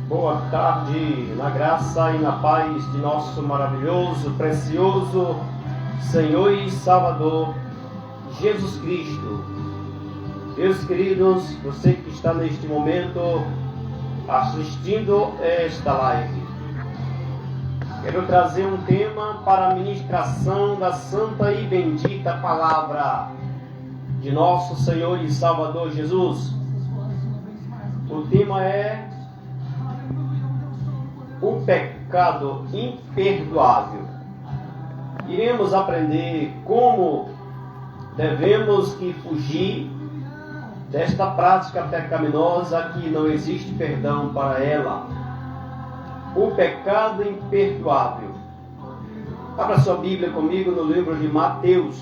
Boa tarde, na graça e na paz de nosso maravilhoso, precioso Senhor e Salvador, Jesus Cristo. Meus queridos, você que está neste momento assistindo esta live, quero trazer um tema para a ministração da santa e bendita palavra de nosso Senhor e Salvador Jesus. O tema é o pecado imperdoável. Iremos aprender como devemos que fugir desta prática pecaminosa que não existe perdão para ela. O pecado imperdoável. Abra sua Bíblia comigo no livro de Mateus,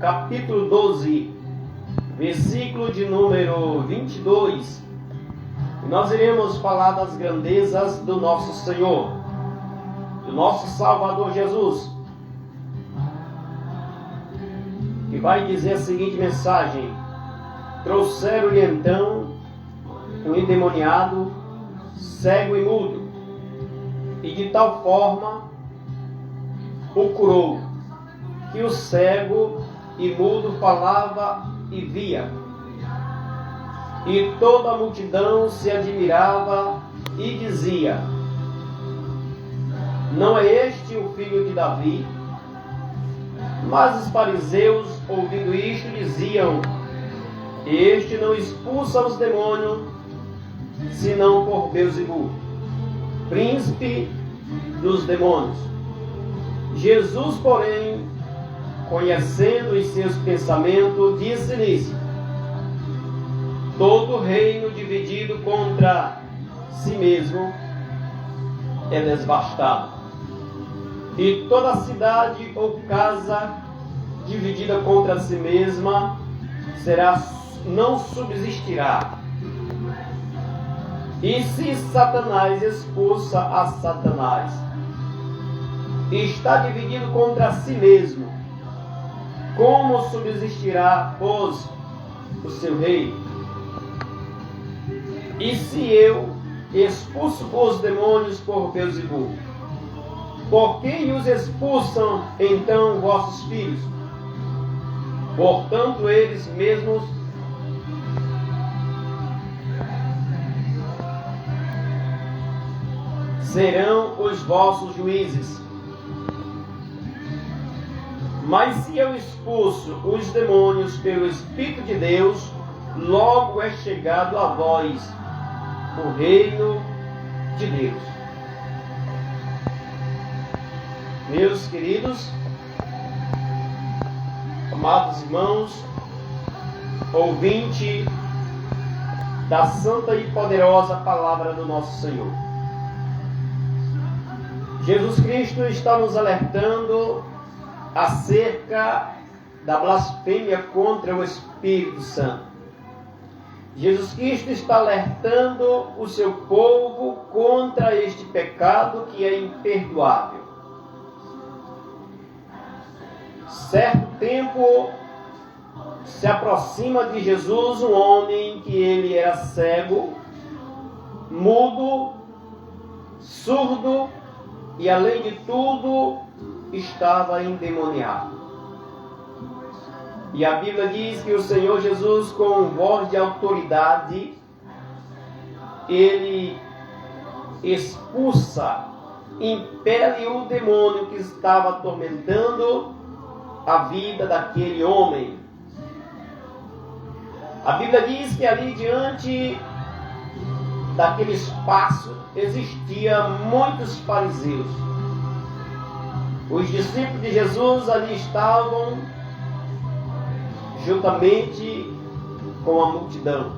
capítulo 12, versículo de número 22. Nós iremos falar das grandezas do nosso Senhor, do nosso Salvador Jesus, que vai dizer a seguinte mensagem: trouxeram-lhe então um endemoniado, cego e mudo, e de tal forma o curou, que o cego e mudo falava e via. E toda a multidão se admirava e dizia: não é este o filho de Davi? Mas os fariseus, ouvindo isto, diziam: este não expulsa os demônios, senão por Beelzebul, príncipe dos demônios. Jesus, porém, conhecendo os seus pensamentos, disse-lhes: todo reino dividido contra si mesmo é devastado, e toda cidade ou casa dividida contra si mesma não subsistirá. E se Satanás expulsa a Satanás, está dividido contra si mesmo, como subsistirá, pois, o seu reino? E se eu expulso os demônios por Beelzebul, por quem os expulsam então vossos filhos? Portanto, eles mesmos serão os vossos juízes. Mas se eu expulso os demônios pelo Espírito de Deus, logo é chegado a vós o reino de Deus. Meus queridos, amados irmãos, ouvinte da santa e poderosa palavra do nosso Senhor, Jesus Cristo está nos alertando acerca da blasfêmia contra o Espírito Santo. Jesus Cristo está alertando o seu povo contra este pecado que é imperdoável. Certo tempo se aproxima de Jesus um homem que ele era cego, mudo, surdo e, além de tudo, estava endemoniado. E a Bíblia diz que o Senhor Jesus, com voz de autoridade, ele expulsa, impele o demônio que estava atormentando a vida daquele homem. A Bíblia diz que ali diante daquele espaço existiam muitos fariseus. Os discípulos de Jesus ali estavam juntamente com a multidão.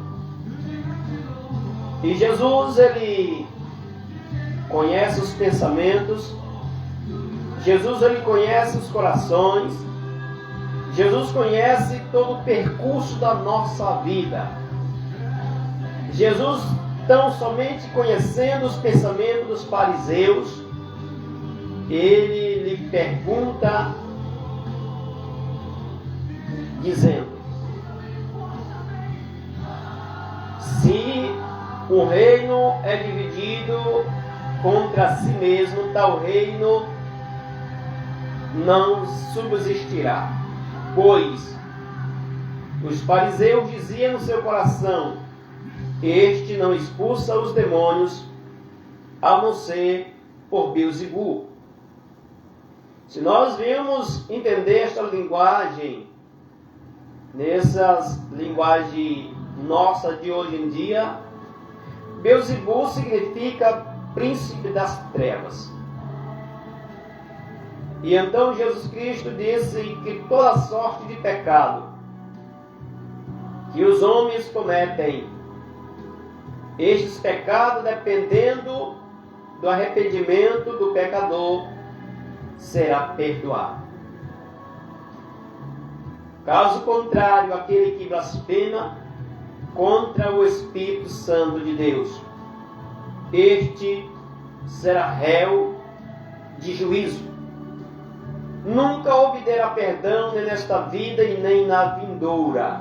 E Jesus, ele conhece os pensamentos, Jesus, ele conhece os corações, Jesus conhece todo o percurso da nossa vida. Jesus, tão somente conhecendo os pensamentos dos fariseus, ele lhe pergunta, dizendo: se O reino é dividido contra si mesmo, tal reino não subsistirá. Pois os fariseus diziam no seu coração: este não expulsa os demônios, a não ser por Beelzebul. Se nós viemos entender esta linguagem, nessas linguagem nossa de hoje em dia, Beelzebul significa príncipe das trevas. E então Jesus Cristo disse que toda sorte de pecado que os homens cometem, estes pecados, dependendo do arrependimento do pecador, será perdoado. Caso contrário, aquele que blasfema contra o Espírito Santo de Deus, este será réu de juízo. Nunca obterá perdão nem nesta vida e nem na vindoura.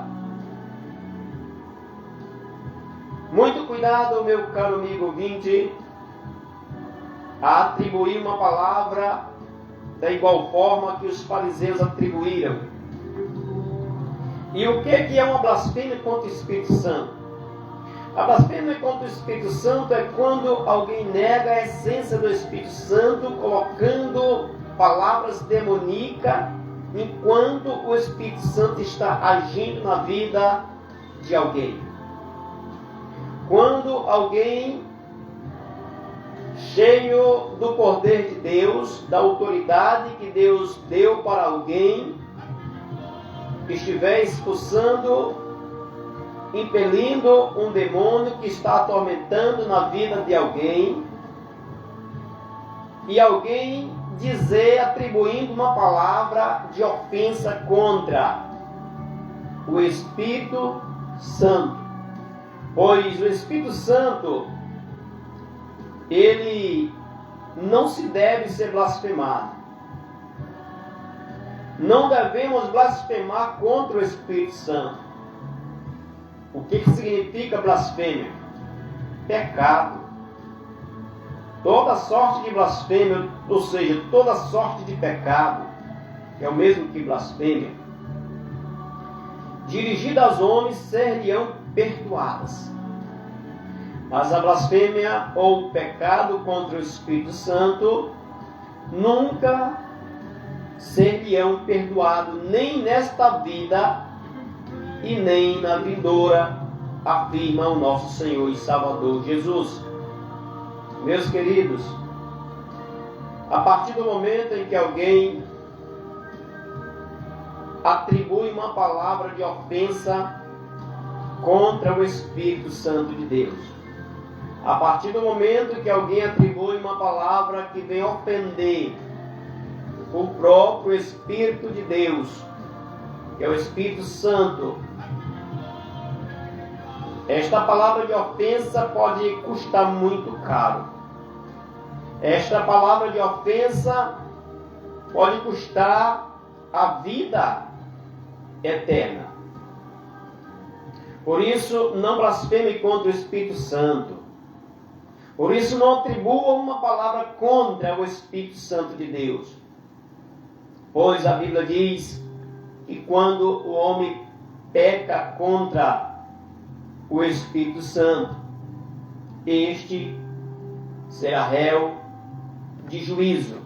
Muito cuidado, meu caro amigo ouvinte, a atribuir uma palavra da igual forma que os fariseus atribuíram. E o que é uma blasfêmia contra o Espírito Santo? A blasfêmia contra o Espírito Santo é quando alguém nega a essência do Espírito Santo, colocando palavras demoníacas, enquanto o Espírito Santo está agindo na vida de alguém. Quando alguém cheio do poder de Deus, da autoridade que Deus deu para alguém, estiver expulsando, impelindo um demônio que está atormentando na vida de alguém, e alguém dizer, atribuindo uma palavra de ofensa contra o Espírito Santo. Pois o Espírito Santo, ele não se deve ser blasfemado. Não devemos blasfemar contra o Espírito Santo. O que significa blasfêmia? Pecado. Toda sorte de blasfêmia, ou seja, toda sorte de pecado, é o mesmo que blasfêmia, dirigida aos homens, ser-lhe-ão perdoadas. Mas a blasfêmia ou o pecado contra o Espírito Santo nunca ser-lhe-ão perdoado, nem nesta vida e nem na vindoura, afirma o nosso Senhor e Salvador Jesus. Meus queridos, a partir do momento em que alguém atribui uma palavra de ofensa contra o Espírito Santo de Deus, a partir do momento que alguém atribui uma palavra que vem ofender o próprio Espírito de Deus, que é o Espírito Santo, esta palavra de ofensa pode custar muito caro. Esta palavra de ofensa pode custar a vida eterna. Por isso, não blasfeme contra o Espírito Santo. Por isso, não atribua uma palavra contra o Espírito Santo de Deus. Pois a Bíblia diz que quando o homem peca contra o Espírito Santo, este será réu de juízo.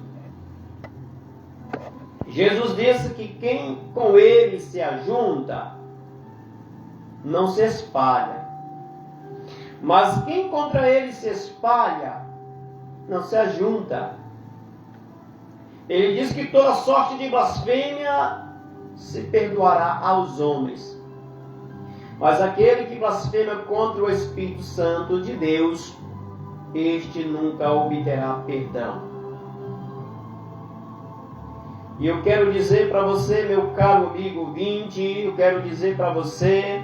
Jesus disse que quem com ele se ajunta, não se espalha. Mas quem contra ele se espalha, não se ajunta. Ele diz que toda sorte de blasfêmia se perdoará aos homens. Mas aquele que blasfema contra o Espírito Santo de Deus, este nunca obterá perdão. E eu quero dizer para você, meu caro amigo ouvinte, eu quero dizer para você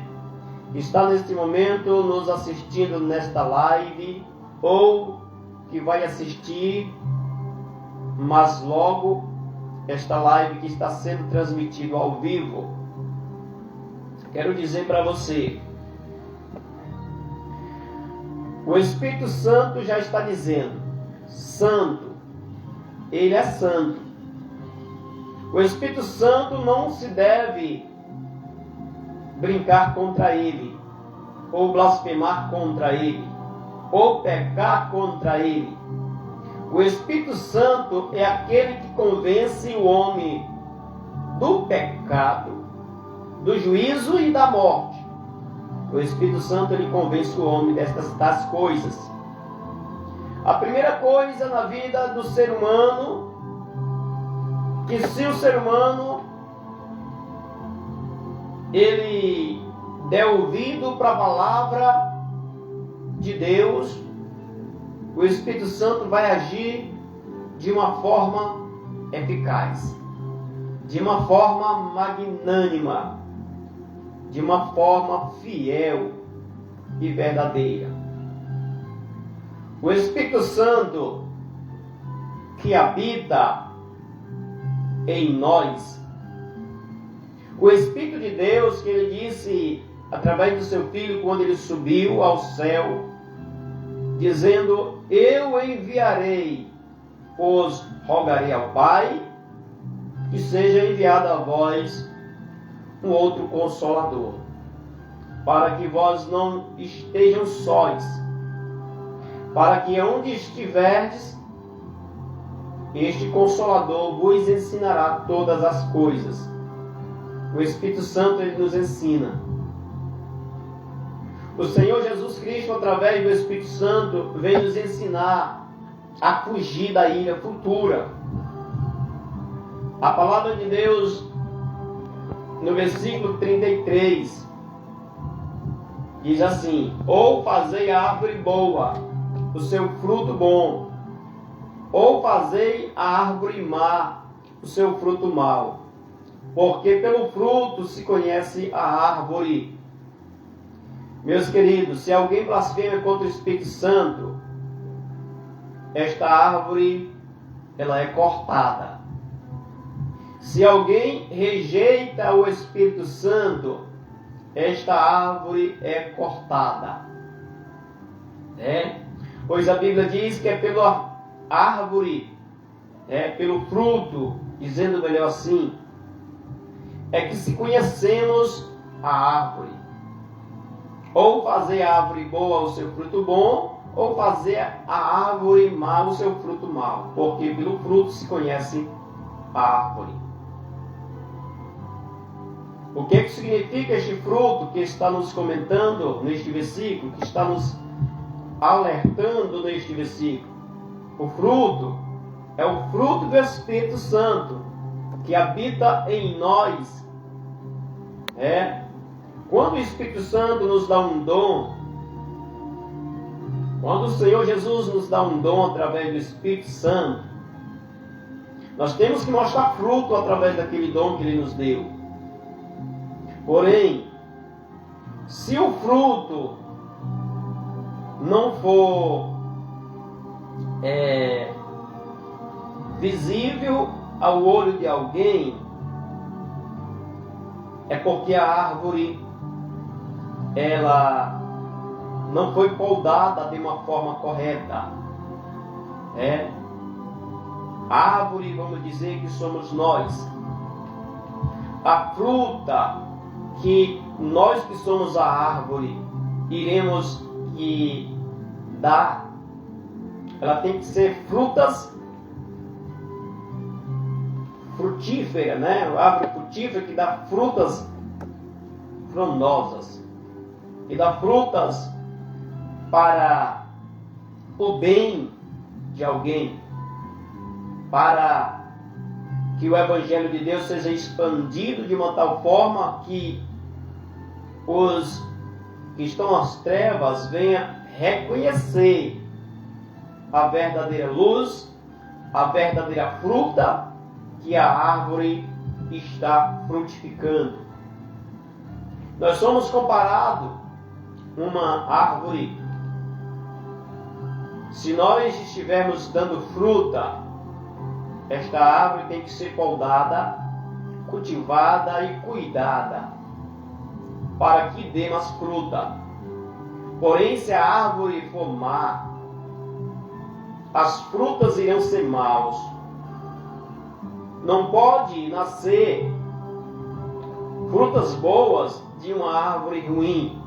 que está neste momento nos assistindo nesta live, ou que vai assistir, mas logo esta live que está sendo transmitida ao vivo, quero dizer para você, O Espírito Santo já está dizendo: santo, ele é santo. O Espírito Santo não se deve brincar contra ele, ou blasfemar contra ele, ou pecar contra ele. O Espírito Santo é aquele que convence o homem do pecado, do juízo e da morte. O Espírito Santo, ele convence o homem das coisas. A primeira coisa na vida do ser humano, que se o ser humano ele der ouvido para a palavra de Deus, o Espírito Santo vai agir de uma forma eficaz, de uma forma magnânima, de uma forma fiel e verdadeira. O Espírito Santo que habita em nós, o Espírito de Deus que ele disse através do seu Filho quando ele subiu ao céu, dizendo: eu enviarei, pois rogarei ao Pai que seja enviado a vós um outro Consolador, para que vós não estejam sós, para que onde estiverdes, este Consolador vos ensinará todas as coisas. O Espírito Santo, ele nos ensina. O Senhor Jesus Cristo, através do Espírito Santo, vem nos ensinar a fugir da ira futura. A palavra de Deus, no versículo 33, diz assim: ou fazei a árvore boa, o seu fruto bom, ou fazei a árvore má, o seu fruto mau, porque pelo fruto se conhece a árvore. Meus queridos, se alguém blasfema contra o Espírito Santo, esta árvore, ela é cortada. Se alguém rejeita o Espírito Santo, esta árvore é cortada. Pois a Bíblia diz que é pela árvore, pelo fruto, dizendo melhor assim, é que se conhecemos a árvore. Ou fazer a árvore boa o seu fruto bom, ou fazer a árvore má o seu fruto mau, porque pelo fruto se conhece a árvore. O que significa este fruto que está nos comentando neste versículo, que está nos alertando neste versículo? O fruto é o fruto do Espírito Santo que habita em nós. Quando o Espírito Santo nos dá um dom, quando o Senhor Jesus nos dá um dom através do Espírito Santo, nós temos que mostrar fruto através daquele dom que Ele nos deu. Porém, se o fruto não for visível ao olho de alguém, é porque a árvore ela não foi podada de uma forma correta. A árvore, vamos dizer que somos nós. A fruta que nós que somos a árvore iremos dar, ela tem que ser frutas frutíferas, A árvore frutífera que dá frutas frondosas, que dá frutas para o bem de alguém, para que o Evangelho de Deus seja expandido de uma tal forma que os que estão nas trevas venham reconhecer a verdadeira luz, a verdadeira fruta que a árvore está frutificando. Nós somos comparados a uma árvore. Se nós estivermos dando fruta, esta árvore tem que ser podada, cultivada e cuidada, para que dê mais fruta. Porém, se a árvore for má, as frutas irão ser maus. Não pode nascer frutas boas de uma árvore ruim.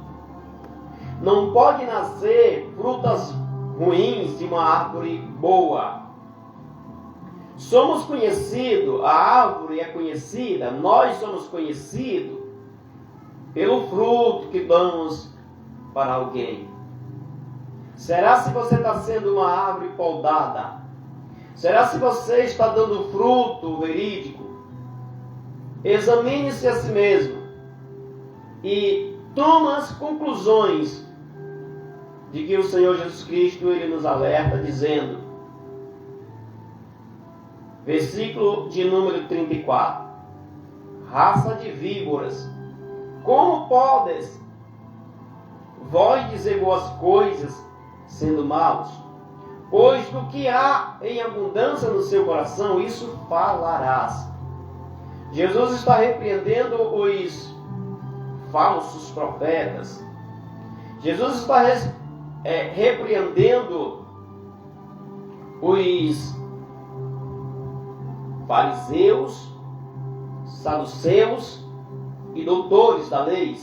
Não pode nascer frutas ruins de uma árvore boa. Somos conhecidos, a árvore é conhecida, nós somos conhecidos pelo fruto que damos para alguém. Será se você está sendo uma árvore podada? Será se você está dando fruto verídico? Examine-se a si mesmo e toma as conclusões de que o Senhor Jesus Cristo ele nos alerta dizendo, versículo de número 34, raça de víboras, como podes vós dizer boas coisas sendo maus? Pois do que há em abundância no seu coração, isso falarás. Jesus está repreendendo os falsos profetas. Jesus está repreendendo os fariseus, saduceus e doutores da lei.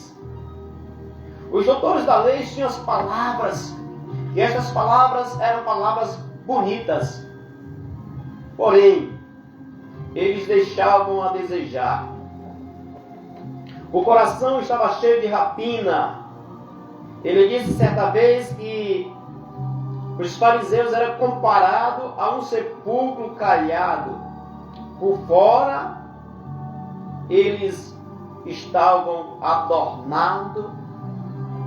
Os doutores da lei tinham as palavras, e essas palavras eram palavras bonitas. Porém, eles deixavam a desejar. O coração estava cheio de rapina. Ele disse certa vez que os fariseus eram comparados a um sepulcro caiado. Por fora, eles estavam adornados,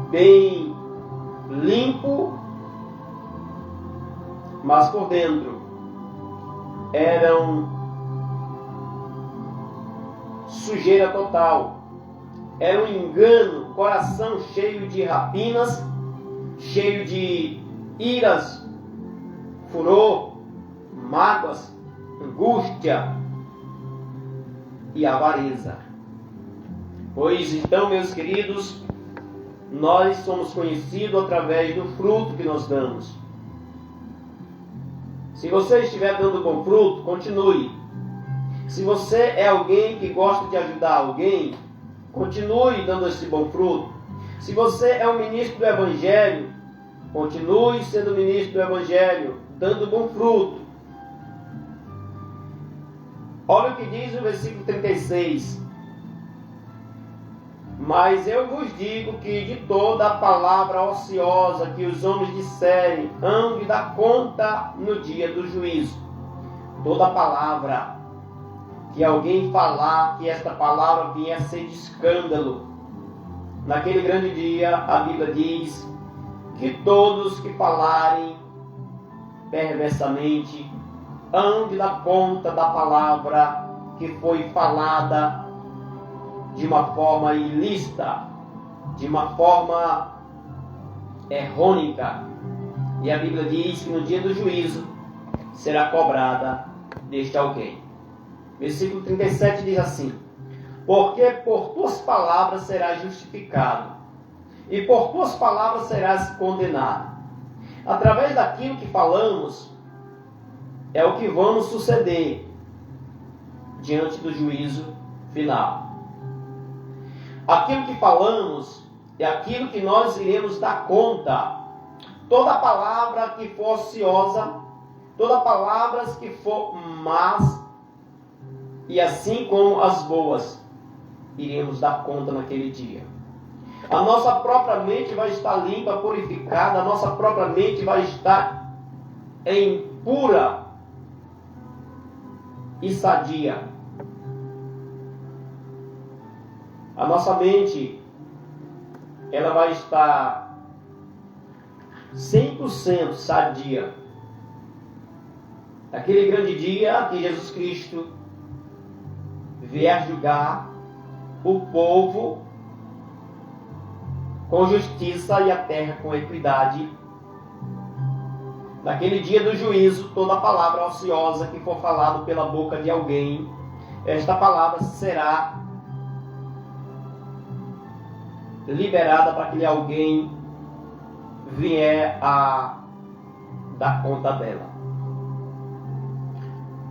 bem limpo, mas por dentro eram sujeira total. Era um engano, coração cheio de rapinas, cheio de iras, furor, mágoas, angústia e avareza. Pois então, meus queridos, nós somos conhecidos através do fruto que nós damos. Se você estiver dando bom fruto, continue. Se você é alguém que gosta de ajudar alguém, continue dando esse bom fruto. Se você é um ministro do Evangelho, continue sendo ministro do Evangelho, dando bom fruto. Olha o que diz o versículo 36. Mas eu vos digo que de toda a palavra ociosa que os homens disserem, hão de dar conta no dia do juízo. Toda palavra que alguém falar, que esta palavra vier a ser de escândalo, naquele grande dia, a Bíblia diz que todos que falarem perversamente hão de dar conta da palavra que foi falada de uma forma ilícita, de uma forma errônica. E a Bíblia diz que no dia do juízo será cobrada deste alguém. Versículo 37 diz assim: porque por tuas palavras serás justificado, e por tuas palavras serás condenado. Através daquilo que falamos, é o que vamos suceder diante do juízo final. Aquilo que falamos é aquilo que nós iremos dar conta. Toda palavra que for ociosa, toda palavra que for más, e assim como as boas, iremos dar conta naquele dia. A nossa própria mente vai estar limpa, purificada, a nossa própria mente vai estar em pura e sadia. A nossa mente, ela vai estar 100% sadia. Naquele grande dia que Jesus Cristo vier julgar o povo com justiça e a terra com equidade. Naquele dia do juízo, toda palavra ociosa que for falada pela boca de alguém, esta palavra será liberada para aquele alguém vier a dar conta dela.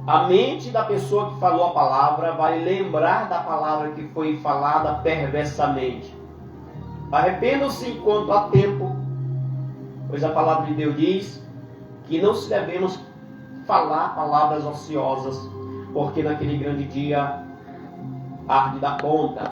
A mente da pessoa que falou a palavra vai lembrar da palavra que foi falada perversamente. Arrependam-se enquanto há tempo, pois a palavra de Deus diz que não se devemos falar palavras ociosas, porque naquele grande dia há de dar conta.